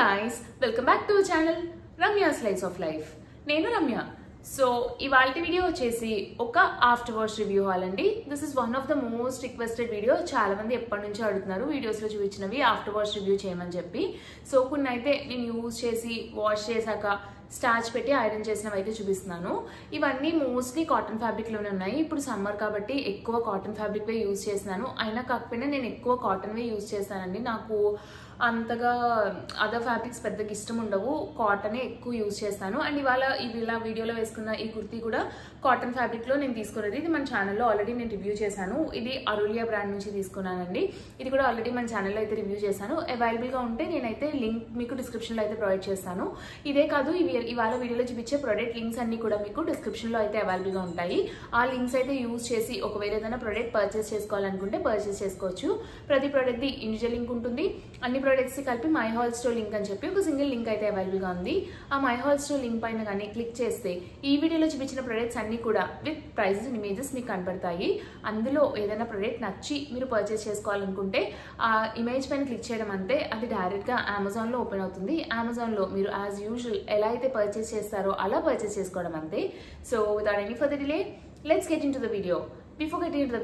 guys, welcome back to the channel Ramya Slice of Life. నేను Ramya. So ఇవాల్టి video వచ్చేసి ఒక ఆఫ్టర్ వాష్ రివ్యూ హాల్ అండి. This is one of the most requested video. చాలా మంది ఎప్పటి నుంచో అడుగుతున్నారు వీడియోస్ లో చూపించినవి ఆఫ్టర్ వాష్ రివ్యూ చేయమని చెప్పి. సో కొన్ని అయితే నేను యూజ్ చేసి వాష్ చేశాక స్టార్చ్ పెట్టి ఐరన్ చేసినవి అయితే చూపిస్తున్నాను. ఇవన్నీ మోస్ట్లీ కాటన్ ఫ్యాబ్రిక్ లోనే ఉన్నాయి. ఇప్పుడు సమ్మర్ కాబట్టి ఎక్కువ కాటన్ ఫ్యాబ్రిక్ వే యూజ్ చేస్తున్నాను. అయినా కాకపోయినా నేను ఎక్కువ కాటన్ వే యూజ్ చేస్తానండి. నాకు అంతగా అదర్ ఫ్యాబ్రిక్స్ పెద్దగా ఇష్టం ఉండవు, కాటనే ఎక్కువ యూజ్ చేస్తాను. అండ్ ఇలా వీడియోలో వేసుకున్న ఈ కుర్తీ కూడా కాటన్ ఫ్యాబ్రిక్ లో నేను తీసుకున్నది. ఇది మన ఛానల్లో ఆల్రెడీ నేను రివ్యూ చేశాను. ఇది అరులియా బ్రాండ్ నుంచి తీసుకున్నానండి. ఇది కూడా ఆల్రెడీ మన ఛానల్లో అయితే రివ్యూ చేశాను. అవైలబుల్ గా ఉంటే నేనైతే లింక్ మీకు డిస్క్రిప్షన్ లో అయితే ప్రొవైడ్ చేస్తాను. ఇదే కాదు, ఇవాళ వీడియోలో చూపించే ప్రొడక్ట్ లింక్స్ అన్ని కూడా మీకు డిస్క్రిప్షన్ లో అయితే అవైలబుల్ గా ఉంటాయి. ఆ లింక్స్ అయితే యూజ్ చేసి ఒకవేళ ఏదైనా ప్రొడక్ట్ పర్చేస్ చేసుకోవాలనుకుంటే పర్చేస్ చేసుకోవచ్చు. ప్రతి ప్రొడక్ట్ ది ఇండివిజువల్ లింక్ ఉంటుంది. అన్ని ప్రొడక్ట్స్ కలిపి మై హాల్ స్టోర్ లింక్ అని చెప్పి ఒక సింగిల్ లింక్ అయితే అవైలబుల్ గా ఉంది. ఆ మై హాల్ స్టోర్ లింక్ పైన కానీ క్లిక్ చేస్తే ఈ వీడియోలో చూపించిన ప్రొడక్ట్స్ అన్ని కూడా విత్ ప్రైజెస్ అండ్ ఇమేజెస్ మీకు కనపడతాయి. అందులో ఏదైనా ప్రొడక్ట్ నచ్చి మీరు పర్చేస్ చేసుకోవాలనుకుంటే ఆ ఇమేజ్ పైన క్లిక్ చేయడం అంతే, అది డైరెక్ట్ గా అమెజాన్ లో ఓపెన్ అవుతుంది. అమెజాన్ లో మీరు యాజ్ యూజువల్ ఎలా అయితే పర్చేస్ చేస్తారో అలా పర్చేస్ చేసుకోవడం అంతే. So without any further delay let's get in to the video. Before get in to the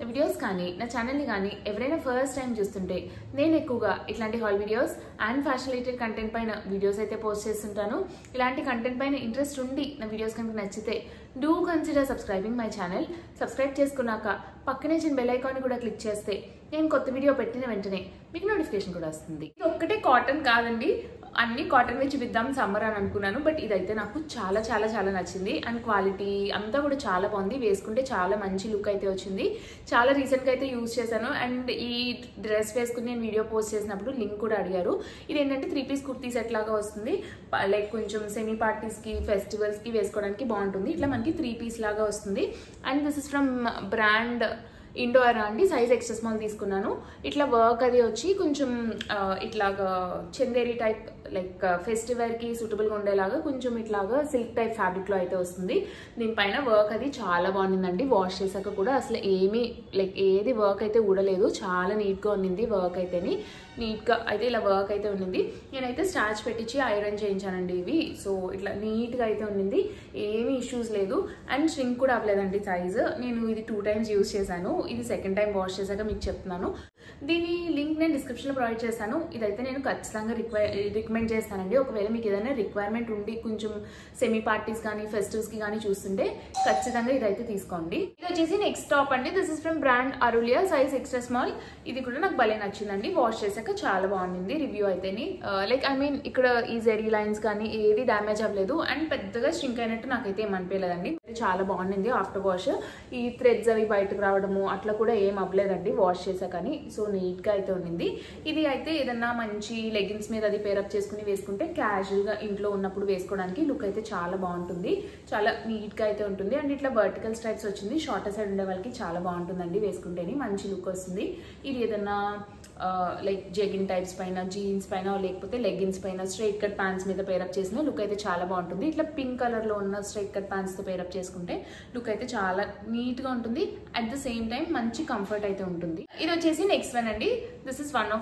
videos కానీ నా ఛానల్ని కానీ ఎవరైనా ఫస్ట్ టైం చూస్తుంటే నేను ఎక్కువగా ఇట్లాంటి hall videos and fashion related content పైన వీడియోస్ అయితే పోస్ట్ చేస్తుంటాను. ఇలాంటి కంటెంట్ పైన ఇంట్రెస్ట్ ఉండి నా వీడియోస్ కనుక నచ్చితే do consider subscribing my channel. Subscribe చేసుకున్నాక పక్కనే చిన్న బెల్ ఐకాన్ కూడా క్లిక్ చేస్తే నేను కొత్త వీడియో పెట్టిన వెంటనే మీకు నోటిఫికేషన్ కూడా వస్తుంది. ఇది ఒక్కటే కాటన్ కాదండి, అన్ని కాటన్ వేసి చూపిద్దాం సమ్మర్ అని అనుకున్నాను. బట్ ఇదైతే నాకు చాలా చాలా చాలా నచ్చింది. అండ్ క్వాలిటీ అంతా కూడా చాలా బాగుంది. వేసుకుంటే చాలా మంచి లుక్ అయితే వచ్చింది. చాలా రీసెంట్గా అయితే యూజ్ చేశాను. అండ్ ఈ డ్రెస్ వేసుకుని నేను వీడియో పోస్ట్ చేసినప్పుడు లింక్ కూడా అడిగారు. ఇది ఏంటంటే 3 పీస్ కుర్తీ సెట్ లాగా వస్తుంది. లైక్ కొంచెం సెమీ పార్టీస్కి ఫెస్టివల్స్కి వేసుకోవడానికి బాగుంటుంది. ఇట్లా మనకి 3 పీస్ లాగా వస్తుంది. And this is from brand Indora అండి. సైజ్ ఎక్స్ట్రా స్మాల్ తీసుకున్నాను. ఇట్లా వర్క్ అది వచ్చి కొంచెం ఇట్లాగా చందేరి టైప్ లైక్ ఫెస్టివల్ కి సూటబుల్ గా ఉండేలాగా కొంచెం ఇట్లాగా సిల్క్ టైప్ ఫ్యాబ్రిక్ లో అయితే వస్తుంది. దీనిపైన వర్క్ అది చాలా బాగుందండి. వాష్ చేశాక కూడా అసలు ఏమీ లైక్ ఏది వర్క్ అయితే ఊడలేదు. చాలా నీట్ గా ఉన్నింది. వర్క్ అయితేని నీట్ గా అయితే ఇలా వర్క్ అయితే ఉన్నింది. నేనైతే స్టార్చ్ పెట్టించి ఐరన్ చేయించానండి ఇవి. సో ఇట్లా నీట్ గా అయితే ఉన్నింది. ఏమీ ఇష్యూస్ లేదు. అండ్ ష్రింక్ కూడా అవ్వలేదండి సైజ్. నేను ఇది 2 టైమ్స్ యూజ్ చేశాను. ఇది సెకండ్ టైం వాష్ చేశాక మీకు చెప్తున్నాను. దీని లింక్ నేను డిస్క్రిప్షన్ లో ప్రొవైడ్ చేస్తాను. ఇదైతే నేను ఖచ్చితంగా రికమెండ్ చేస్తానండి. ఒకవేళ మీకు ఏదైనా రిక్వైర్మెంట్ ఉండి కొంచెం సెమీ పార్టీస్ కానీ ఫెస్టివ్స్ కి కానీ చూస్తుంటే ఖచ్చితంగా ఇదైతే తీసుకోండి. ఇది వచ్చేసి నెక్స్ట్ టాప్ అండి. This is from brand అరులియా, size extra small. ఇది కూడా నాకు భలే నచ్చిందండి. వాష్ చేశాక చాలా బాగుంది రివ్యూ అయితేని. లైక్ ఐ మీన్ ఇక్కడ ఈ జెరీ లైన్స్ కానీ ఏది డ్యామేజ్ అవ్వలేదు. అండ్ పెద్దగా స్ట్రింక్ అయినట్టు నాకైతే ఏం అనిపించలేదండి. చాలా బాగుంది ఆఫ్టర్ వాష్. ఈ థ్రెడ్స్ అవి బయటకు రావడము అట్లా కూడా ఏం అవ్వలేదండి వాష్ చేశాకని. సో నీట్ గా అయితే ఉంది. ఇది అయితే ఏదన్నా మంచి లెగిన్స్ మీద అది పేరప్ చేసుకుని వేసుకుంటే క్యాజువల్ గా ఇంట్లో ఉన్నప్పుడు వేసుకోవడానికి లుక్ అయితే చాలా బాగుంటుంది. చాలా నీట్ గా అయితే ఉంటుంది. అండ్ ఇట్లా వర్టికల్ స్ట్రైప్స్ వచ్చింది. షార్టర్ సైడ్ ఉండే వాళ్ళకి చాలా బాగుంటుందండి వేసుకుంటేనే మంచి లుక్ వస్తుంది. ఇది ఏదన్నా లైక్ జెగిన్ టైప్స్ పైన, జీన్స్ పైన, లేకపోతే లెగిన్స్ పైన స్ట్రైట్ కట్ ప్యాంట్స్ మీద పేరప్ చేసిన లుక్ అయితే చాలా బాగుంటుంది. ఇట్లా పింక్ కలర్ లో ఉన్న స్ట్రైట్ కట్ ప్యాంట్స్ తో పేరప్ చేసుకుంటే లుక్ అయితే చాలా నీట్ గా ఉంటుంది. అట్ ద సేమ్ టైం మంచి కంఫర్ట్ అయితే ఉంటుంది. ఇది వచ్చేసి నెక్స్ట్ వన్ అండి. This is one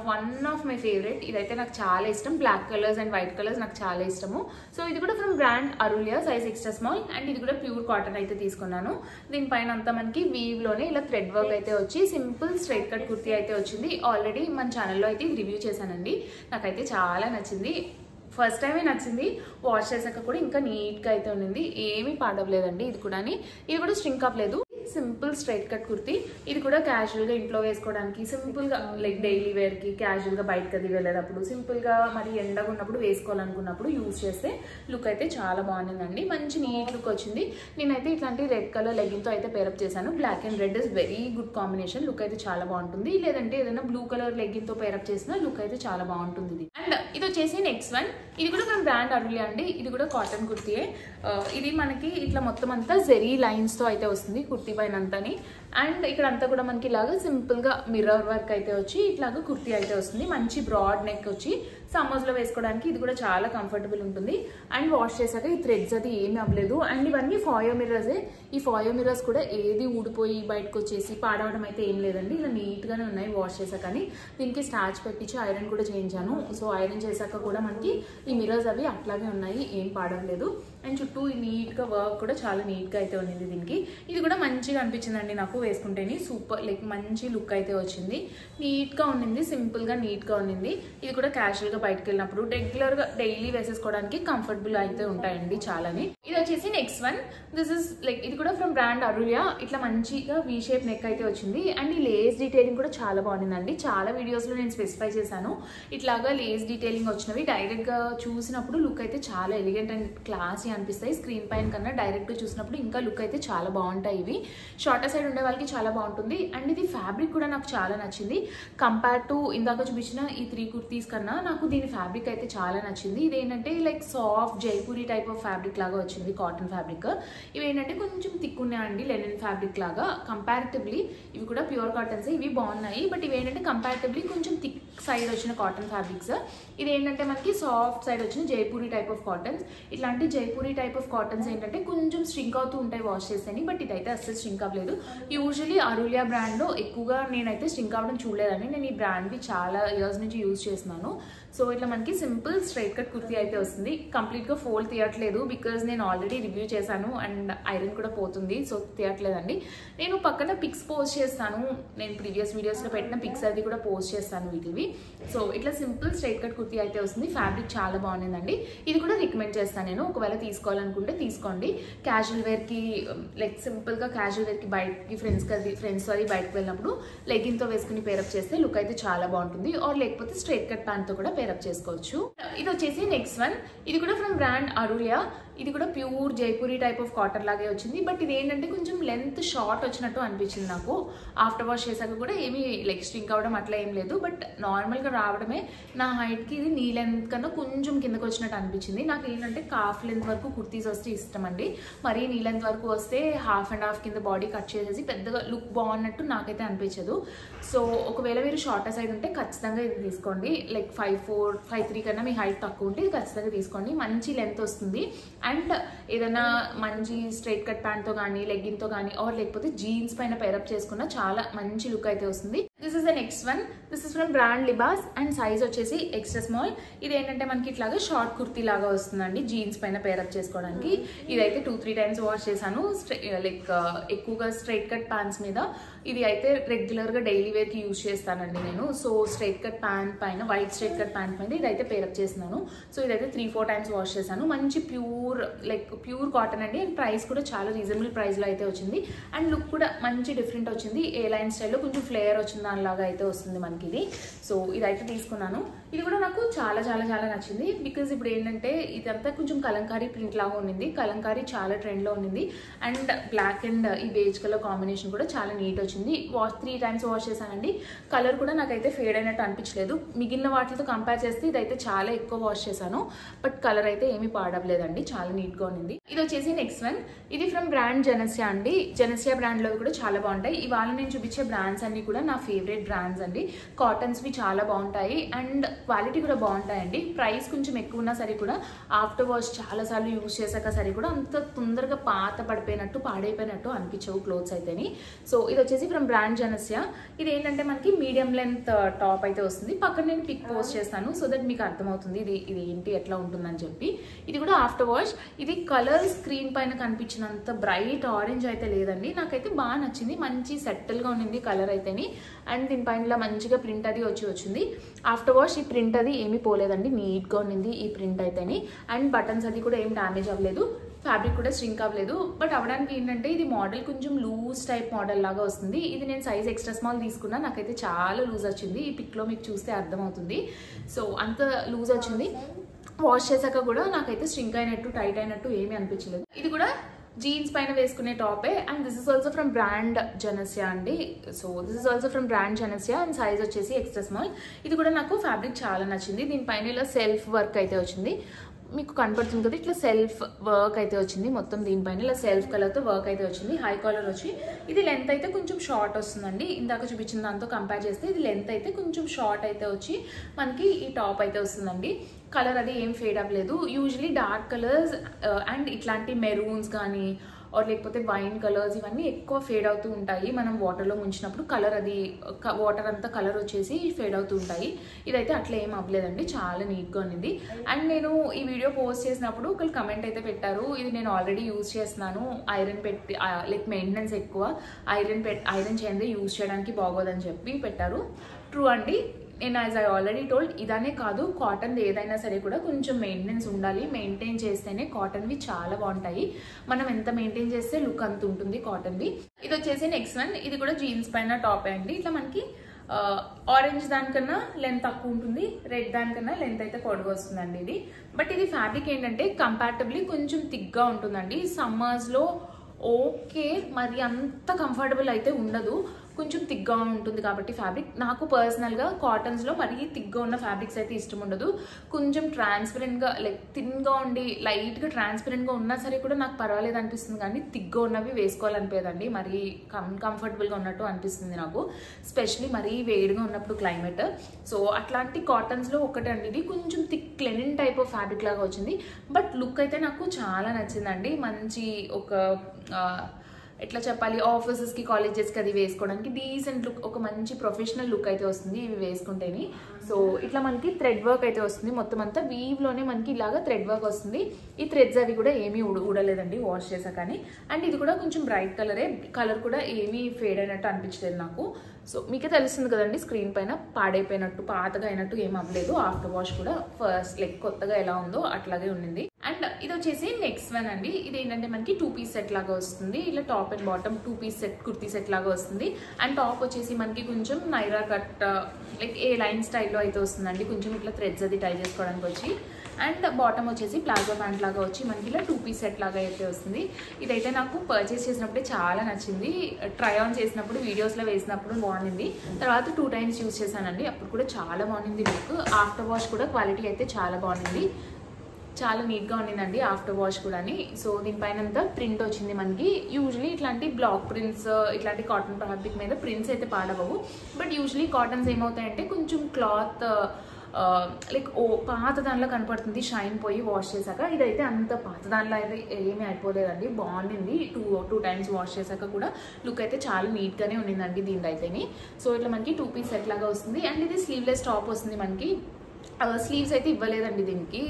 of my favourite. ఇదైతే నాకు చాలా ఇష్టం. Black colours and white colours నాకు చాలా ఇష్టము. సో ఇది కూడా from brand అరులియా, size extra small. And ఇది కూడా ప్యూర్ కాటన్ అయితే తీసుకున్నాను. దీనిపైన అంతా మనకి వీవ్ లోనే ఇలా థ్రెడ్ వర్క్ అయితే వచ్చి సింపుల్ స్ట్రైట్ కట్ కుర్తీ అయితే వచ్చింది. ఆల్రెడీ మన ఛానల్లో అయితే ఇది రివ్యూ చేశానండి. నాకైతే చాలా నచ్చింది. ఫస్ట్ టైమే నచ్చింది. వాష్ చేశాక కూడా ఇంకా నీట్ గా అయితే ఉంది. ఏమీ పాడవలేదండి. ఇది కూడా స్ట్రింక్ అవ్వలేదు. Simple straight cut kurti. ఇది కూడా క్యాజువల్ గా ఇంట్లో వేసుకోవడానికి, సింపుల్ గా లైక్ డైలీ వేర్ కి, క్యాజువల్ గా బయటకి అది వెళ్ళేటప్పుడు, సింపుల్ గా మరి ఎండగా ఉన్నప్పుడు వేసుకోవాలనుకున్నప్పుడు యూజ్ చేస్తే లుక్ అయితే చాలా బాగుందండి. మంచి నీట్ లుక్ వచ్చింది. నేనైతే ఇట్లాంటి రెడ్ కలర్ లెగిన్ తో అయితే పేరప్ చేశాను. Black and red is very good combination. Look అయితే చాలా బాగుంటుంది. లేదంటే ఏదైనా బ్లూ కలర్ లెగిన్ తో పేరప్ చేసిన లుక్ అయితే చాలా బాగుంటుంది. అండ్ ఇది వచ్చేసి నెక్స్ట్ వన్. ఇది కూడా మన బ్రాండ్ అరులియా అండి. ఇది కూడా కాటన్ కుర్తీయే. ఇది మనకి ఇట్లా మొత్తం అంతా జెరీ లైన్స్ తో అయితే వస్తుంది కుర్తీ పైన అంతాని. అండ్ ఇక్కడ అంతా కూడా మనకి ఇలాగా సింపుల్గా మిర్రర్ వర్క్ అయితే వచ్చి ఇట్లాగా కుర్తీ అయితే వస్తుంది. మంచి బ్రాడ్ నెక్ వచ్చి సమ్మర్స్లో వేసుకోవడానికి ఇది కూడా చాలా కంఫర్టబుల్ ఉంటుంది. అండ్ వాష్ చేశాక ఈ థ్రెడ్స్ అది ఏమీ అవ్వలేదు. అండ్ ఇవన్నీ ఫాయో మిర్రర్సే. ఈ ఫాయో మిర్రర్స్ కూడా ఏది ఊడిపోయి బయటకు వచ్చేసి పాడవడం అయితే ఏం లేదండి. ఇలా నీట్గానే ఉన్నాయి వాష్ చేశాక. కానీ దీనికి స్టాచ్ పెట్టించి ఐరన్ కూడా చేయించాను. సో ఐరన్ చేశాక కూడా మనకి ఈ మిర్రర్స్ అవి అట్లాగే ఉన్నాయి, ఏం పాడవలేదు. అండ్ చుట్టూ నీట్గా వర్క్ కూడా చాలా నీట్గా అయితే ఉంది దీనికి. ఇది కూడా మంచిగా అనిపించిందండి నాకు వేసుకుంటేనే. సూపర్ లైక్ మంచి లుక్ అయితే వచ్చింది. నీట్గా ఉండింది, సింపుల్గా నీట్గా ఉండింది. ఇది కూడా క్యాజువల్గా బయటకు వెళ్ళినప్పుడు రెగ్యులర్గా డైలీ వేసేసుకోవడానికి కంఫర్టబుల్ అయితే ఉంటాయండి చాలానే. ఇది వచ్చేసి next one. This is like ఇది కూడా ఫ్రమ్ బ్రాండ్ అరులియా. ఇట్లా మంచిగా వీ షేప్ నెక్ అయితే వచ్చింది. అండ్ ఈ లేస్ డీటెయిలింగ్ కూడా చాలా బాగుందండి. చాలా వీడియోస్లో నేను స్పెసిఫై చేశాను ఇట్లాగా లేస్ డీటెయిలింగ్ వచ్చినవి. డైరెక్ట్గా చూసినప్పుడు లుక్ అయితే చాలా ఎలిగెంట్ అండ్ క్లాసీ అనిపిస్తాయి. స్క్రీన్ పైన కన్నా డైరెక్ట్గా చూసినప్పుడు ఇంకా లుక్ అయితే చాలా బాగుంటాయి. ఇవి షార్టర్ సైడ్ ఉండే వాళ్ళకి చాలా బాగుంటుంది. అండ్ ఇది ఫ్యాబ్రిక్ కూడా నాకు చాలా నచ్చింది. కంపేర్ టు ఇందాక చూపించిన ఈ 3 కుర్తీస్ కన్నా నాకు దీని ఫ్యాబ్రిక్ అయితే చాలా నచ్చింది. ఇదేంటంటే like soft Jaipuri type of fabric లాగా వచ్చింది, కాటన్ ఫ్యాబ్రిక్. ఇవి ఏంటంటే కొంచెం థిక్ ఉన్నాయండి, లెనిన్ ఫ్యాబ్రిక్ లాగా. కంపారిటివ్లీ ఇవి కూడా ప్యూర్ కాటన్స్, ఇవి బాగున్నాయి. బట్ ఇవి ఏంటంటే కంపారిటివ్లీ కొంచెం థిక్ సైడ్ వచ్చిన కాటన్ ఫ్యాబ్రిక్స్. ఇది ఏంటంటే మనకి సాఫ్ట్ సైడ్ వచ్చిన జైపూరి టైప్ ఆఫ్ కాటన్స్. ఇట్లాంటి జైపూరి టైప్ ఆఫ్ కాటన్స్ ఏంటంటే కొంచెం స్ట్రింక్ అవుతూ ఉంటాయి వాష్ చేస్తేనే. బట్ ఇదైతే అస్సలు స్ట్రింక్ అవ్వలేదు. యూజువలీ అరులియా బ్రాండ్లో ఎక్కువగా నేనైతే స్ట్రింక్ అవ్వడం చూడలేదని. నేను ఈ బ్రాండ్వి చాలా ఇయర్స్ నుంచి యూజ్ చేస్తున్నాను. సో ఇట్లా మనకి సింపుల్ స్ట్రైట్ కట్ కుర్తీ అయితే వస్తుంది. కంప్లీట్గా ఫోల్డ్ తీయట్లేదు బికాజ్ నేను ఆల్రెడీ రివ్యూ చేశాను అండ్ ఐరన్ కూడా పోతుంది, సో తీయట్లేదండి. నేను పక్కన పిక్స్ పోస్ట్ చేస్తాను, నేను ప్రీవియస్ వీడియోస్లో పెట్టిన పిక్స్ అది కూడా పోస్ట్ చేస్తాను వీటివి. సో ఇట్లా సింపుల్ స్ట్రైట్ కట్ కుర్తీ అయితే వస్తుంది. ఫ్యాబ్రిక్ చాలా బాగుందండి. ఇది కూడా రికమెండ్ చేస్తాను నేను. ఒకవేళ తీసుకోవాలనుకుంటే తీసుకోండి. క్యాజువల్ వేర్కి లైక్ సింపుల్గా క్యాజువల్ వేర్కి బయటకి ఫ్రెండ్స్ అది బయటకు వెళ్ళినప్పుడు లెగ్గిన్తో వేసుకుని పేరప్ చేస్తే లుక్ అయితే చాలా బాగుంటుంది. ఆర్ లేకపోతే స్ట్రైట్ కట్ ప్యాంట్తో కూడా పేరప్ చేసుకోవచ్చు. ఇది వచ్చేసి నెక్స్ట్ వన్. ఇది కూడా ఫ్రమ్ బ్రాండ్ అరులియా. ఇది కూడా pure Jaipuri type of cotton లాగే వచ్చింది. బట్ ఇది ఏంటంటే కొంచెం లెంత్ షార్ట్ వచ్చినట్టు అనిపించింది నాకు. ఆఫ్టర్ వాష్ చేశాక కూడా ఏమీ లైక్ స్ట్రింక్ అవ్వడం అట్లా ఏం లేదు. బట్ నార్మల్గా రావడమే. నా హైట్కి ఇది నీ లెంత్ కన్నా కొంచెం కిందకు వచ్చినట్టు అనిపించింది. నాకు ఏంటంటే కాఫ్ లెంత్ వరకు కుర్తీస్ వస్తే ఇష్టం అండి. మరీ నీ లెంత్ వరకు వస్తే హాఫ్ అండ్ హాఫ్ కింద బాడీ కట్ చేసేసి పెద్దగా లుక్ బాగున్నట్టు నాకైతే అనిపించదు. సో ఒకవేళ మీరు షార్టర్ సైడ్ ఉంటే ఖచ్చితంగా ఇది తీసుకోండి. లైక్ 5'4", 5'3" కన్నా మీ హైట్ తక్కువ ఉంటే ఇది ఖచ్చితంగా తీసుకోండి. మంచి లెంత్ వస్తుంది. అండ్ ఏదైనా మంచి స్ట్రైట్ కట్ ప్యాంట్తో కానీ లెగ్గిన్తో కానీ ఆర్ లేకపోతే జీన్స్ పైన పేరప్ చేసుకున్న చాలా మంచి లుక్ అయితే వస్తుంది. This is the next one. This is from brand Libas and size వచ్చేసి ఎక్స్ట్రా స్మాల్. ఇది ఏంటంటే మనకి ఇట్లాగా షార్ట్ కుర్తీ లాగా వస్తుందండి జీన్స్ పైన పేరప్ చేసుకోవడానికి. ఇదైతే 2-3 టైమ్స్ వాష్ చేశాను. లైక్ ఎక్కువగా స్ట్రైట్ కట్ ప్యాంట్స్ మీద ఇది అయితే రెగ్యులర్గా డైలీ వేర్కి యూజ్ చేస్తానండి నేను. సో స్ట్రైట్ కట్ ప్యాంట్ పైన వైట్ స్ట్రైట్ కట్ ప్యాంట్ మీద ఇదైతే పేరప్ చేస్తున్నాను. సో ఇదైతే 3-4 టైమ్స్ వాష్ చేశాను. మంచి ప్యూర్ కాటన్ అండి. అండ్ ప్రైస్ కూడా చాలా రీజనబుల్ ప్రైస్లో అయితే వచ్చింది. అండ్ లుక్ కూడా మంచి డిఫరెంట్ వచ్చింది. ఏ లైన్ స్టైల్లో కొంచెం ఫ్లేయర్ వచ్చింది దానిలాగా అయితే వస్తుంది మనకి ఇది. సో ఇదైతే తీసుకున్నాను. ఇది కూడా నాకు చాలా చాలా చాలా నచ్చింది. బికాజ్ ఇప్పుడు ఏంటంటే ఇదంతా కొంచెం కలంకారీ ప్రింట్ లాగా ఉండింది. కలంకారీ చాలా ట్రెండ్లో ఉండింది. అండ్ బ్లాక్ అండ్ ఈ బేజ్ కలర్ కాంబినేషన్ కూడా చాలా నీట్ వచ్చింది. 3 టైమ్స్ వాష్ చేశానండి. కలర్ కూడా నాకైతే ఫేడ్ అయినట్టు అనిపించలేదు. మిగిలిన వాటితో కంపేర్ చేస్తే ఇదైతే చాలా ఎక్కువ వాష్ చేశాను. బట్ కలర్ అయితే ఏమీ పాడవలేదండి, చాలా నీట్గా ఉండింది. ఇది వచ్చేసి నెక్స్ట్ వన్. ఇది ఫ్రమ్ బ్రాండ్ జెనసియా అండి. జెనసియా బ్రాండ్లో కూడా చాలా బాగుంటాయి. ఇవాళ నేను చూపించే బ్రాండ్స్ అన్ని కూడా నా ఫేవరెట్ బ్రాండ్స్ అండి. కాటన్స్వి చాలా బాగుంటాయి అండ్ క్వాలిటీ కూడా బాగుంటాయండి. ప్రైస్ కొంచెం ఎక్కువ ఉన్నా సరే కూడా ఆఫ్టర్ వాష్ చాలాసార్లు యూజ్ చేశాక సరే కూడా అంత తొందరగా పాత పడిపోయినట్టు పాడైపోయినట్టు అనిపించవు క్లోత్స్ అయితేని. సో ఇది వచ్చేసి ఫ్రమ్ బ్రాండ్ జెనసియా. ఇది ఏంటంటే మనకి మీడియం లెంత్ టాప్ అయితే వస్తుంది. పక్కన నేను పిక్ పోస్ట్ చేస్తాను సో దట్ మీకు అర్థమవుతుంది ఇది ఏంటి ఎట్లా ఉంటుందని చెప్పి. ఇది కూడా ఆఫ్టర్ వాష్. ఇది కలర్ స్క్రీన్ పైన కనిపించినంత బ్రైట్ ఆరెంజ్ అయితే లేదండి. నాకైతే బాగా నచ్చింది. మంచి సెటిల్గా ఉండింది కలర్ అయితేని. అండ్ దీనిపైన ఇలా మంచిగా ప్రింట్ అది వచ్చింది. ఆఫ్టర్ వాష్ ఈ ప్రింట్ అది ఏమీ పోలేదండి, నీట్గా ఉండింది ఈ ప్రింట్ అయితేని. అండ్ బటన్స్ అది కూడా ఏం డ్యామేజ్ అవ్వలేదు. ఫ్యాబ్రిక్ కూడా స్ట్రింక్ అవ్వలేదు. బట్ అవడానికి ఏంటంటే ఇది మోడల్ కొంచెం లూజ్ టైప్ మోడల్ లాగా వస్తుంది. ఇది నేను సైజ్ ఎక్స్ట్రా స్మాల్ తీసుకున్నా. నాకైతే చాలా లూజ్ వచ్చింది. ఈ పిక్లో మీకు చూస్తే అర్థమవుతుంది. సో అంత లూజ్ వచ్చింది. వాష్ చేశాక కూడా నాకైతే స్ట్రింక్ అయినట్టు టైట్ అయినట్టు ఏమీ అనిపించలేదు. ఇది కూడా జీన్స్ పైన వేసుకునే టాపే. And this is also from brand Janasya అండి. So this is also from brand Janasya and size వచ్చేసి ఎక్స్ట్రా స్మాల్. ఇది కూడా నాకు ఫ్యాబ్రిక్ చాలా నచ్చింది. దీనిపైన ఇలా సెల్ఫ్ వర్క్ అయితే వచ్చింది. మీకు కనపడుతుంది కదా, ఇట్లా సెల్ఫ్ వర్క్ అయితే వచ్చింది మొత్తం దీనిపైన, ఇలా సెల్ఫ్ కలర్తో వర్క్ అయితే వచ్చింది. హై కాలర్ వచ్చి ఇది లెంత్ అయితే కొంచెం షార్ట్ వస్తుందండి. ఇందాక చూపించిన దాంతో కంపేర్ చేస్తే ఇది లెంత్ అయితే కొంచెం షార్ట్ అయితే వచ్చి మనకి ఈ టాప్ అయితే వస్తుందండి. కలర్ అది ఏం ఫేడ్ అవ్వలేదు. యూజువలీ డార్క్ కలర్స్ అండ్ ఇట్లాంటి మెరూన్స్ కానీ ఆర్ లేకపోతే వైన్ కలర్స్ ఇవన్నీ ఎక్కువ ఫేడ్ అవుతూ ఉంటాయి. మనం వాటర్లో ముంచినప్పుడు కలర్ అది వాటర్ అంతా కలర్ వచ్చేసి ఫేడ్ అవుతూ ఉంటాయి. ఇదైతే అట్లా ఏం అవ్వలేదండి, చాలా నీట్గా ఉన్నది. అండ్ నేను ఈ వీడియో పోస్ట్ చేసినప్పుడు ఒకళ్ళు కమెంట్ అయితే పెట్టారు, ఇది నేను ఆల్రెడీ యూజ్ చేస్తున్నాను, ఐరన్ పెట్టి లైక్ మెయింటెనెన్స్ ఎక్కువ, ఐరన్ చేయండి యూజ్ చేయడానికి బాగోదని చెప్పి పెట్టారు. ట్రూ అండి. నేను యాజ్ ఐ ఆల్రెడీ టోల్డ్, ఇదనే కాదు కాటన్ ఏదైనా సరే కూడా కొంచెం మెయింటెనెన్స్ ఉండాలి. మెయింటైన్ చేస్తేనే కాటన్వి చాలా బాగుంటాయి. మనం ఎంత మెయింటైన్ చేస్తే లుక్ అంత ఉంటుంది కాటన్వి. ఇది వచ్చేసి నెక్స్ట్ వన్. ఇది కూడా జీన్స్ పైన టాప్ అండి. ఇట్లా మనకి ఆరెంజ్ దానికన్నా లెంత్ తక్కువ ఉంటుంది, రెడ్ దానికన్నా లెంత్ అయితే పొడవు వస్తుందండి ఇది. బట్ ఇది ఫ్యాబ్రిక్ ఏంటంటే కంపారిటివ్లీ కొంచెం థిక్గా ఉంటుందండి. సమ్మర్స్లో ఓకే, మరి అంత కంఫర్టబుల్ అయితే ఉండదు, కొంచెం థిక్గా ఉంటుంది కాబట్టి ఫ్యాబ్రిక్. నాకు పర్సనల్గా కాటన్స్లో మరీ థిక్గా ఉన్న ఫ్యాబ్రిక్స్ అయితే ఇష్టం ఉండదు. కొంచెం ట్రాన్స్పరెంట్గా లైక్ థిన్గా ఉండి లైట్గా ట్రాన్స్పరెంట్గా ఉన్నా సరే కూడా నాకు పర్వాలేదు అనిపిస్తుంది, కానీ థిక్గా ఉన్నవి వేసుకోవాలనిపోయేదండి. మరీ కంఫర్టబుల్గా ఉన్నట్టు అనిపిస్తుంది నాకు, స్పెషలీ మరీ వేడిగా ఉన్నప్పుడు క్లైమేట్. సో అట్లాంటి కాటన్స్లో ఒకటి అండి ఇది, కొంచెం thick Lenin type of fabric లాగా వచ్చింది. బట్ లుక్ అయితే నాకు చాలా నచ్చిందండి. మంచి ఒక ఎట్లా చెప్పాలి, ఆఫీసెస్కి కాలేజెస్కి అది వేసుకోవడానికి డీసెంట్ లుక్, ఒక మంచి ప్రొఫెషనల్ లుక్ అయితే వస్తుంది ఇవి వేసుకుంటేని. సో ఇట్లా మనకి థ్రెడ్ వర్క్ అయితే వస్తుంది, మొత్తం అంతా వీవ్లోనే మనకి ఇలాగా థ్రెడ్ వర్క్ వస్తుంది. ఈ థ్రెడ్స్ అవి కూడా ఏమీ ఊడలేదండి వాష్ చేసా కానీ. అండ్ ఇది కూడా కొంచెం బ్రైట్ కలరే, కలర్ కూడా ఏమీ ఫేడ్ అయినట్టు అనిపించలేదు నాకు. సో మీకే తెలుస్తుంది కదండి స్క్రీన్ పైన, పాడైపోయినట్టు పాతగా అయినట్టు ఏం అవ్వలేదు. ఆఫ్టర్ వాష్ కూడా ఫస్ట్ లైక్ కొత్తగా ఎలా ఉందో అట్లాగే ఉండింది. అండ్ ఇది వచ్చేసి నెక్స్ట్ వన్ అండి. ఇది ఏంటంటే మనకి 2 పీస్ సెట్ లాగా వస్తుంది. ఇలా top and bottom 2 piece set kurti set లాగా వస్తుంది. అండ్ టాప్ వచ్చేసి మనకి కొంచెం Naira cut like A line స్టైల్లో అయితే వస్తుందండి, కొంచెం ఇట్లా థ్రెడ్స్ అది టై చేసుకోవడానికి వచ్చి. అండ్ బాటమ్ వచ్చేసి ప్లాజో ప్యాంట్ లాగా వచ్చి మనకి ఇలా 2 పీస్ సెట్ లాగా అయితే వస్తుంది. ఇదైతే నాకు పర్చేస్ చేసినప్పుడే చాలా నచ్చింది. ట్రై ఆన్ చేసినప్పుడు వీడియోస్లో వేసినప్పుడు బాగుంది. తర్వాత 2 టైమ్స్ యూజ్ చేశానండి, అప్పుడు కూడా చాలా బాగుంది లుక్. ఆఫ్టర్ వాష్ కూడా క్వాలిటీ అయితే చాలా బాగుంది, చాలా నీట్గా ఉండిందండి ఆఫ్టర్ వాష్ కూడా. సో దీనిపైన అంతా ప్రింట్ వచ్చింది మనకి. యూజువలీ ఇట్లాంటి బ్లాక్ ప్రింట్స్, ఇట్లాంటి కాటన్ ఫ్యాబ్రిక్ మీద ప్రింట్స్ అయితే పాడవవు. బట్ యూజువలీ కాటన్స్ ఏమవుతాయంటే కొంచెం క్లాత్ లైక్ పాత దానిలో కనపడుతుంది షైన్ పోయి వాష్ చేశాక. ఇదైతే అంత పాత దానిలో అయితే ఏమీ అయిపోలేదండి, బాగుండింది. టూ టైమ్స్ వాష్ చేశాక కూడా లుక్ అయితే చాలా నీట్గానే ఉండిందండి దీనిలో అయితేని. సో ఇట్లా మనకి 2 పీస్ సెట్ లాగా వస్తుంది. అండ్ ఇది స్లీవ్లెస్ టాప్ వస్తుంది మనకి. స్లీవ్స్ అయితే ఇవ్వలేదండి దీనికి,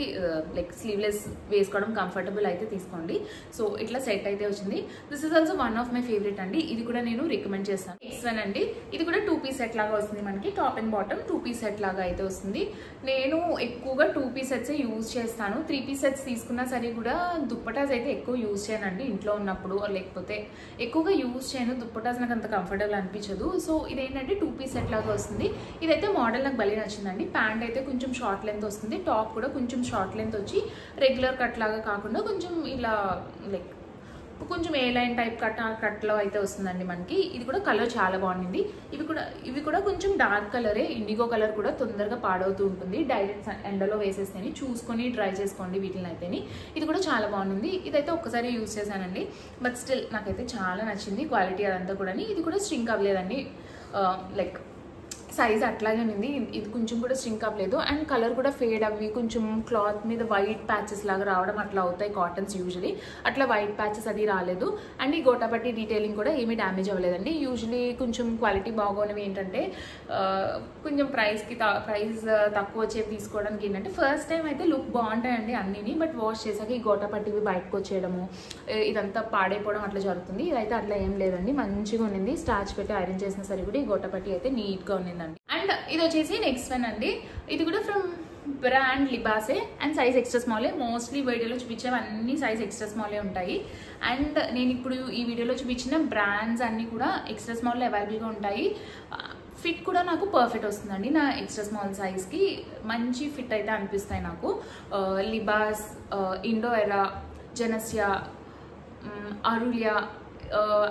లైక్ స్లీవ్లెస్ వేసుకోవడం కంఫర్టబుల్ అయితే తీసుకోండి. సో ఇట్లా సెట్ అయితే వచ్చింది. This is also one of my favourite అండి, ఇది కూడా నేను రికమెండ్ చేస్తాను. నెక్స్ట్ వన్ అండి. ఇది కూడా 2 పీస్ సెట్ లాగా వస్తుంది మనకి. Top and bottom 2 piece set లాగా అయితే వస్తుంది. నేను ఎక్కువగా 2 పీస్ సెట్స్ యూజ్ చేస్తాను. 3 పీస్ సెట్స్ తీసుకున్నా సరే కూడా దుప్పటాస్ అయితే ఎక్కువ యూజ్ చేయనండి ఇంట్లో ఉన్నప్పుడు, లేకపోతే ఎక్కువగా యూజ్ చేయను. దుప్పటాస్ నాకు అంత కంఫర్టబుల్ అనిపించదు. సో ఇదేంటంటే 2 పీస్ సెట్ లాగా వస్తుంది. ఇదైతే మోడల్ నాకు భలే నచ్చిందండి. ప్యాంట్ అయితే కొంచెం షార్ట్ లెంత్ వస్తుంది, టాప్ కూడా కొంచెం షార్ట్ లెంత్ వచ్చి రెగ్యులర్ కట్ లాగా కాకుండా కొంచెం ఇలా లైక్ కొంచెం ఏ లైన్ టైప్ కట్లో అయితే వస్తుందండి మనకి. ఇది కూడా కలర్ చాలా బాగుంది. ఇవి కూడా కొంచెం డార్క్ కలరే, ఇండిగో కలర్ కూడా తొందరగా పాడవుతూ ఉంటుంది. డైరెక్ట్ ఎండలో వేసేస్తేనే చూసుకొని డ్రై చేసుకోండి వీటిని అయితేని. ఇది కూడా చాలా బాగుంది. ఇదైతే ఒక్కసారి యూజ్ చేశానండి, బట్ స్టిల్ నాకైతే చాలా నచ్చింది క్వాలిటీ అదంతా కూడా. ఇది కూడా స్ట్రింక్ అవ్వలేదండి, లైక్ సైజ్ అట్లాగే ఉంది. ఇది కొంచెం కూడా స్ట్రింక్ అవ్వలేదు. అండ్ కలర్ కూడా ఫేడ్ అవ్వి కొంచెం క్లాత్ మీద వైట్ ప్యాచెస్ లాగా రావడం అట్లా అవుతాయి కాటన్స్ యూజువలీ. అట్లా వైట్ ప్యాచెస్ అది రాలేదు. అండ్ ఈ గోటాపట్టి డీటెయిలింగ్ కూడా ఏమీ డ్యామేజ్ అవ్వలేదండి. యూజువలీ కొంచెం క్వాలిటీ బాగోనివి ఏంటంటే కొంచెం ప్రైస్ తక్కువ వచ్చేవి తీసుకోవడానికి ఏంటంటే ఫస్ట్ టైం అయితే లుక్ బాగుంటాయండి అన్నిని, బట్ వాష్ చేశాక ఈ గోటాపట్టివి బయటకు వచ్చేయడము ఇదంతా పాడైపోవడం అట్లా జరుగుతుంది. ఇదైతే అట్లా ఏం లేదండి, మంచిగా ఉండింది. స్టార్చ్ పెట్టి ఐరన్ చేసిన సరే కూడా ఈ గోటాపట్టి అయితే నీట్గా ఉండింది. అండ్ ఇది వచ్చేసి నెక్స్ట్ వన్ అండి. ఇది కూడా ఫ్రమ్ బ్రాండ్ లిబాసే అండ్ సైజ్ ఎక్స్ట్రా స్మాలే. మోస్ట్లీ వీడియోలో చూపించేవి అన్ని సైజ్ ఎక్స్ట్రా స్మాలే ఉంటాయి. అండ్ నేను ఇప్పుడు ఈ వీడియోలో చూపించిన బ్రాండ్స్ అన్నీ కూడా ఎక్స్ట్రా స్మాల్లో అవైలబుల్గా ఉంటాయి. ఫిట్ కూడా నాకు పర్ఫెక్ట్ వస్తుందండి, నా ఎక్స్ట్రా స్మాల్ సైజ్కి మంచి ఫిట్ అయితే అనిపిస్తాయి నాకు. లిబాస్, ఇండో ఎరా, జెనసియా, అరులియా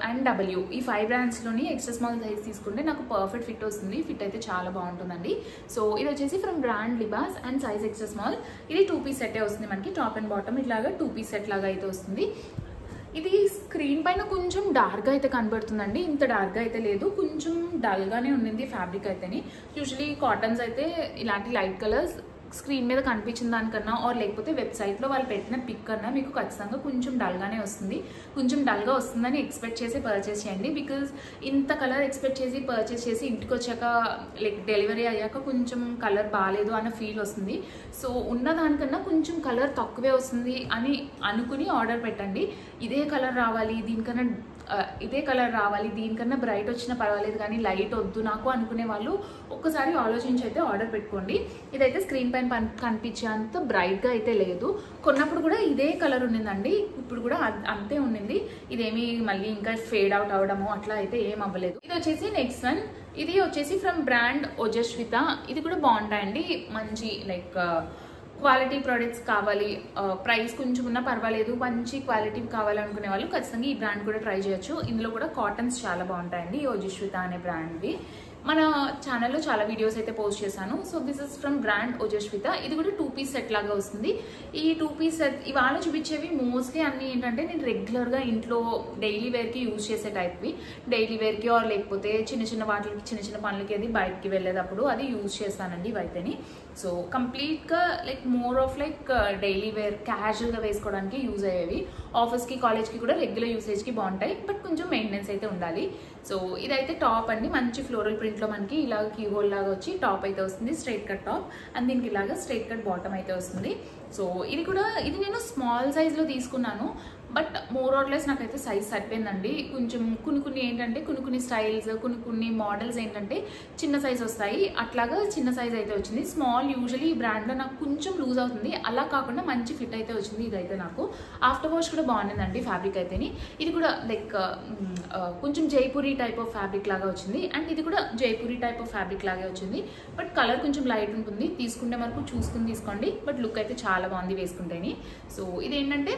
అండ్ డబ్ల్యూ ఈ 5 బ్రాండ్స్లోని ఎక్స్ట్రా స్మాల్ సైజ్ తీసుకుంటే నాకు పర్ఫెక్ట్ ఫిట్ వస్తుంది. ఫిట్ అయితే చాలా బాగుంటుందండి. సో ఇది వచ్చేసి from brand Libas and size extra small. ఇది 2 పీస్ సెట్టే వస్తుంది మనకి, టాప్ అండ్ బాటమ్ ఇట్లాగా 2 పీస్ సెట్ లాగా అయితే వస్తుంది. ఇది స్క్రీన్ పైన కొంచెం డార్క్గా అయితే కనబడుతుందండి, ఇంత డార్క్గా అయితే లేదు, కొంచెం డల్గానే ఉండింది ఫ్యాబ్రిక్ అయితేని. యూజువలీ కాటన్స్ అయితే ఇలాంటి లైట్ కలర్స్ స్క్రీన్ మీద కనిపించిన దానికన్నా ఆర్ లేకపోతే వెబ్సైట్లో వాళ్ళు పెట్టిన పిక్ కన్నా మీకు ఖచ్చితంగా కొంచెం డల్గానే వస్తుంది. కొంచెం డల్గా వస్తుందని ఎక్స్పెక్ట్ చేసి పర్చేస్ చేయండి. బికాజ్ ఇంత కలర్ ఎక్స్పెక్ట్ చేసి పర్చేస్ చేసి ఇంటికి వచ్చాక లైక్ డెలివరీ అయ్యాక కొంచెం కలర్ బాగాలేదు అన్న ఫీల్ వస్తుంది. సో ఉన్న దానికన్నా కొంచెం కలర్ తక్కువే వస్తుంది అని అనుకుని ఆర్డర్ పెట్టండి. ఇదే కలర్ రావాలి, దీనికన్నా బ్రైట్ వచ్చినా పర్వాలేదు కానీ లైట్ వద్దు నాకు అనుకునే వాళ్ళు ఒక్కసారి ఆలోచించి అయితే ఆర్డర్ పెట్టుకోండి. ఇదైతే స్క్రీన్ పైన కనిపించేంత బ్రైట్గా అయితే లేదు. కొన్నప్పుడు కూడా ఇదే కలర్ ఉండిందండి, ఇప్పుడు కూడా అంతే ఉండింది. ఇదేమి మళ్ళీ ఇంకా ఫేడ్ అవుట్ అవడము అట్లా అయితే ఏం అవ్వలేదు. ఇది వచ్చేసి నెక్స్ట్ వన్. ఇది వచ్చేసి ఫ్రమ్ బ్రాండ్ ఓజస్విత. ఇది కూడా బాగుంటాయండి, మంచి లైక్ క్వాలిటీ ప్రోడక్ట్స్ కావాలి, ప్రైస్ కొంచెం ఉన్నా పర్వాలేదు, మంచి క్వాలిటీ కావాలనుకునే వాళ్ళు ఖచ్చితంగా ఈ బ్రాండ్ కూడా ట్రై చేయొచ్చు. ఇందులో కూడా కాటన్స్ చాలా బాగుంటాయండి, ఓజస్విత అనే బ్రాండ్వి. మన ఛానల్లో చాలా వీడియోస్ అయితే పోస్ట్ చేశాను. So this is from brand Ojasvita. ఇది కూడా 2 పీస్ సెట్ లాగా వస్తుంది. ఈ 2 పీస్ సెట్ ఇవాళ చూపించేవి మోస్ట్లీ అన్నీ ఏంటంటే నేను రెగ్యులర్గా ఇంట్లో డైలీ వేర్కి యూజ్ చేసే టైప్వి. డైలీ వేర్కి ఆర్ లేకపోతే చిన్న చిన్న వాటికి చిన్న చిన్న పనులకి అది బయటకి వెళ్ళేటప్పుడు అది యూజ్ చేస్తానండి ఇవైతేని. సో కంప్లీట్గా like more of like daily wear క్యాజువల్గా వేసుకోవడానికి యూజ్ అయ్యేవి. ఆఫీస్కి కాలేజ్కి కూడా రెగ్యులర్ యూసేజ్కి బాగుంటాయి, బట్ కొంచెం మెయింటెనెన్స్ అయితే ఉండాలి. సో ఇదైతే టాప్ అండి, మంచి ఫ్లోరల్ ప్రింట్లో మనకి ఇలాగ కీ హోల్ లాగా వచ్చి టాప్ అయితే వస్తుంది, స్ట్రైట్ కట్ టాప్, అండ్ దీనికి ఇలాగా స్ట్రైట్ కట్ బాటమ్ అయితే వస్తుంది. సో ఇది నేను స్మాల్ సైజ్లో తీసుకున్నాను, బట్ మోర్ ఆర్ లెస్ నాకైతే సైజ్ సరిపోయిందండి. కొంచెం కొన్ని ఏంటంటే కొన్ని స్టైల్స్ కొన్ని మోడల్స్ ఏంటంటే చిన్న సైజ్ వస్తాయి, అట్లాగా చిన్న సైజ్ అయితే వచ్చింది. స్మాల్ యూజువలీ ఈ బ్రాండ్లో నాకు కొంచెం లూజ్ అవుతుంది, అలా కాకుండా మంచి ఫిట్ అయితే వచ్చింది. ఇదైతే నాకు ఆఫ్టర్ వాష్ కూడా బాగుండిందండి ఫ్యాబ్రిక్ అయితేని. ఇది కూడా లైక్ కొంచెం జైపూరి టైప్ ఆఫ్ ఫ్యాబ్రిక్ లాగా వచ్చింది, అండ్ ఇది కూడా జైపూరి టైప్ ఆఫ్ ఫ్యాబ్రిక్ లాగే వచ్చింది, బట్ కలర్ కొంచెం లైట్ ఉంటుంది. తీసుకుంటే మనకు చూసుకుని తీసుకోండి, బట్ లుక్ అయితే చాలా బాగుంది వేసుకుంటేని. సో ఇదేంటంటే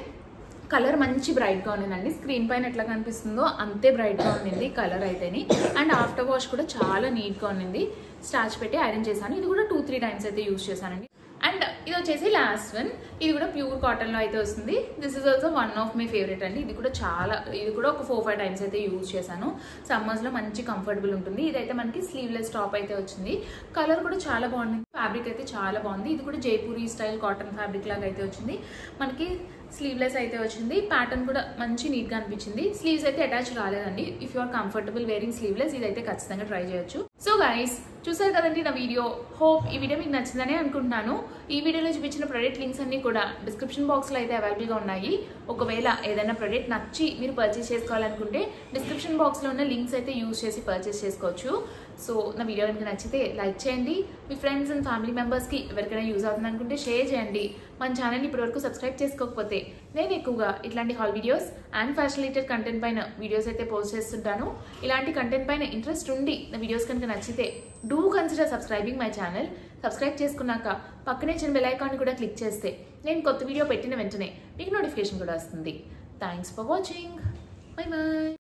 కలర్ మంచి బ్రైట్గా ఉండిందండి, స్క్రీన్ పైన ఎట్లా కనిపిస్తుందో అంతే బ్రైట్గా ఉండింది కలర్ అయితేని. అండ్ ఆఫ్టర్ వాష్ కూడా చాలా నీట్గా ఉండింది. స్టార్చ్ పెట్టి ఐరన్ చేశాను. ఇది కూడా 2-3 టైమ్స్ అయితే యూజ్ చేశానండి. అండ్ ఇది వచ్చేసి లాస్ట్ వన్. ఇది కూడా ప్యూర్ కాటన్లో అయితే వస్తుంది. This is also one of my favourite అండి. ఇది కూడా ఒక 4-5 టైమ్స్ అయితే యూజ్ చేశాను. సమ్మర్స్లో మంచి కంఫర్టబుల్ ఉంటుంది. ఇదైతే మనకి స్లీవ్లెస్ టాప్ అయితే వచ్చింది. కలర్ కూడా చాలా బాగుంది, ఫ్యాబ్రిక్ అయితే చాలా బాగుంది. ఇది కూడా జైపూరి స్టైల్ కాటన్ ఫ్యాబ్రిక్ లాగా అయితే వచ్చింది. మనకి స్లీవ్లెస్ అయితే వచ్చింది. ప్యాటర్న్ కూడా మంచి నీట్గా అనిపించింది. స్లీవ్స్ అయితే అటాచ్ రాలేదండి. If you are comfortable wearing sleeveless ఇదైతే ఖచ్చితంగా ట్రై చేయొచ్చు. సో గైస్ చూసారు కదండి నా వీడియో. హోప్ ఈ వీడియో మీకు నచ్చిందనే అనుకుంటున్నాను. ఈ వీడియోలో చూపించిన ప్రొడక్ట్ లింక్స్ అన్ని కూడా డిస్క్రిప్షన్ బాక్స్లో అయితే అవైలబుల్గా ఉన్నాయి. ఒకవేళ ఏదైనా ప్రొడక్ట్ నచ్చి మీరు పర్చేస్ చేసుకోవాలనుకుంటే డిస్క్రిప్షన్ బాక్స్లో ఉన్న లింక్స్ అయితే యూజ్ చేసి పర్చేస్ చేసుకోవచ్చు. సో నా వీడియో కనుక నచ్చితే లైక్ చేయండి, మీ ఫ్రెండ్స్ అండ్ ఫ్యామిలీ మెంబర్స్కి ఎవరికైనా యూజ్ అవుతుంది అనుకుంటే షేర్ చేయండి. మన ఛానల్ని ఇప్పటివరకు సబ్స్క్రైబ్ చేసుకోకపోతే నేను ఎక్కువగా ఇట్లాంటి hall videos and fashion related content పైన వీడియోస్ అయితే పోస్ట్ చేస్తుంటాను. ఇలాంటి కంటెంట్ పైన ఇంట్రెస్ట్ ఉండి నా వీడియోస్ కనుక నచ్చితే do consider subscribing my channel. Subscribe చేసుకున్నాక పక్కనే చిన్న బెల్ ఐకాన్ కూడా క్లిక్ చేస్తే నేను కొత్త వీడియో పెట్టిన వెంటనే మీకు నోటిఫికేషన్ కూడా వస్తుంది. Thanks for watching. Bye bye.